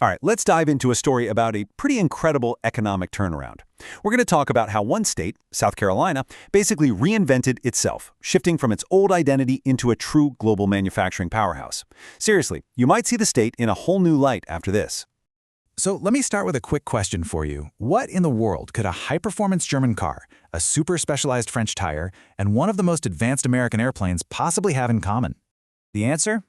All right, let's dive into a story about a pretty incredible economic turnaround. We're going to talk about how one state, South Carolina, basically reinvented itself, shifting from its old identity into a true global manufacturing powerhouse. Seriously, you might see the state in a whole new light after this. So let me start with a quick question for you. What in the world could a high-performance German car, a super specialized French tire, and one of the most advanced American airplanes possibly have in common? The answer?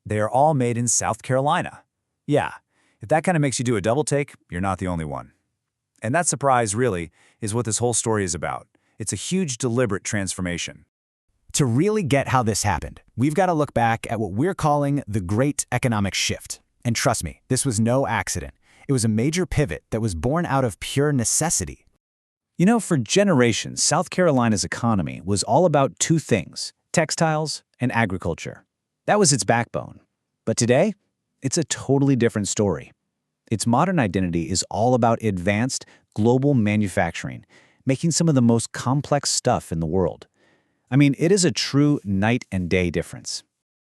They are all made in South Carolina. Yeah, if that kind of makes you do a double take, you're not the only one. And that surprise, really, is what this whole story is about. It's a huge, deliberate transformation. To really get how this happened, we've got to look back at what we're calling the Great Economic Shift. And trust me, this was no accident. It was a major pivot that was born out of pure necessity. You know, for generations, South Carolina's economy was all about two things: textiles and agriculture. That was its backbone. But today, it's a totally different story. Its modern identity is all about advanced, global manufacturing, making some of the most complex stuff in the world. I mean, it is a true night and day difference.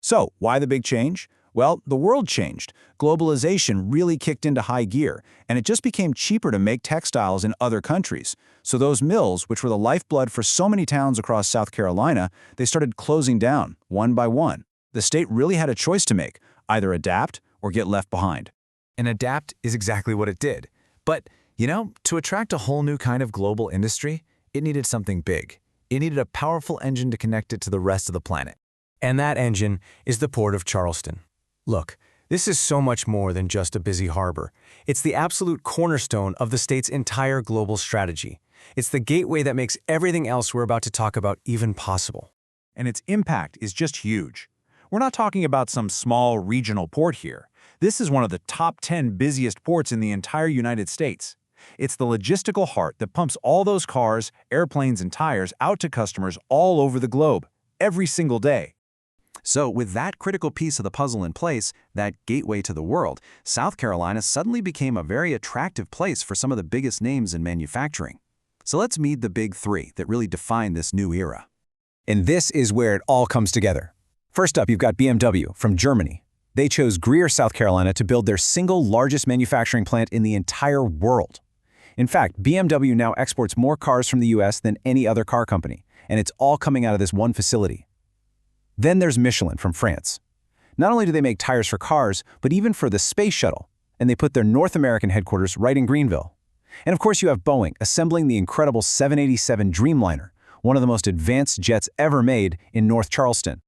So, why the big change? Well, the world changed. Globalization really kicked into high gear, and it just became cheaper to make textiles in other countries. So those mills, which were the lifeblood for so many towns across South Carolina, they started closing down, one by one. The state really had a choice to make: either adapt or get left behind. And adapt is exactly what it did. But, you know, to attract a whole new kind of global industry, it needed something big. It needed a powerful engine to connect it to the rest of the planet. And that engine is the Port of Charleston. Look, this is so much more than just a busy harbor. It's the absolute cornerstone of the state's entire global strategy. It's the gateway that makes everything else we're about to talk about even possible. And its impact is just huge. We're not talking about some small regional port here. This is one of the top 10 busiest ports in the entire United States. It's the logistical heart that pumps all those cars, airplanes, and tires out to customers all over the globe, every single day. So with that critical piece of the puzzle in place, that gateway to the world, South Carolina suddenly became a very attractive place for some of the biggest names in manufacturing. So let's meet the big three that really define this new era. And this is where it all comes together. First up, you've got BMW from Germany. They chose Greer, South Carolina to build their single largest manufacturing plant in the entire world. In fact, BMW now exports more cars from the US than any other car company, and it's all coming out of this one facility. Then there's Michelin from France. Not only do they make tires for cars, but even for the space shuttle, and they put their North American headquarters right in Greenville. And of course you have Boeing assembling the incredible 787 Dreamliner, one of the most advanced jets ever made, in North Charleston.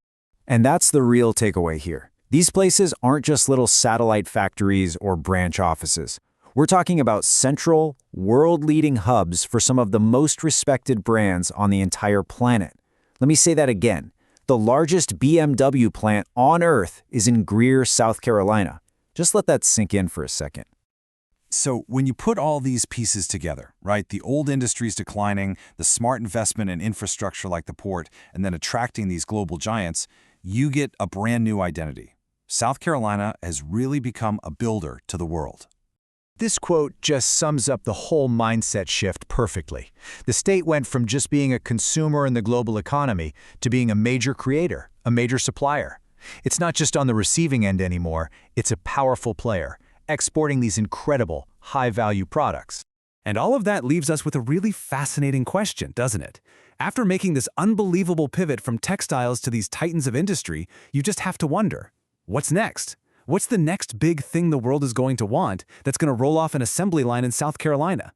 And that's the real takeaway here. These places aren't just little satellite factories or branch offices. We're talking about central, world-leading hubs for some of the most respected brands on the entire planet. Let me say that again. The largest BMW plant on Earth is in Greer, South Carolina. Just let that sink in for a second. So when you put all these pieces together, right, the old industries declining, the smart investment in infrastructure like the port, and then attracting these global giants, you get a brand new identity. South Carolina has really become a builder to the world. This quote just sums up the whole mindset shift perfectly. The state went from just being a consumer in the global economy to being a major creator, a major supplier. It's not just on the receiving end anymore, it's a powerful player, exporting these incredible, high-value products. And all of that leaves us with a really fascinating question, doesn't it? After making this unbelievable pivot from textiles to these titans of industry, you just have to wonder, what's next? What's the next big thing the world is going to want that's going to roll off an assembly line in South Carolina?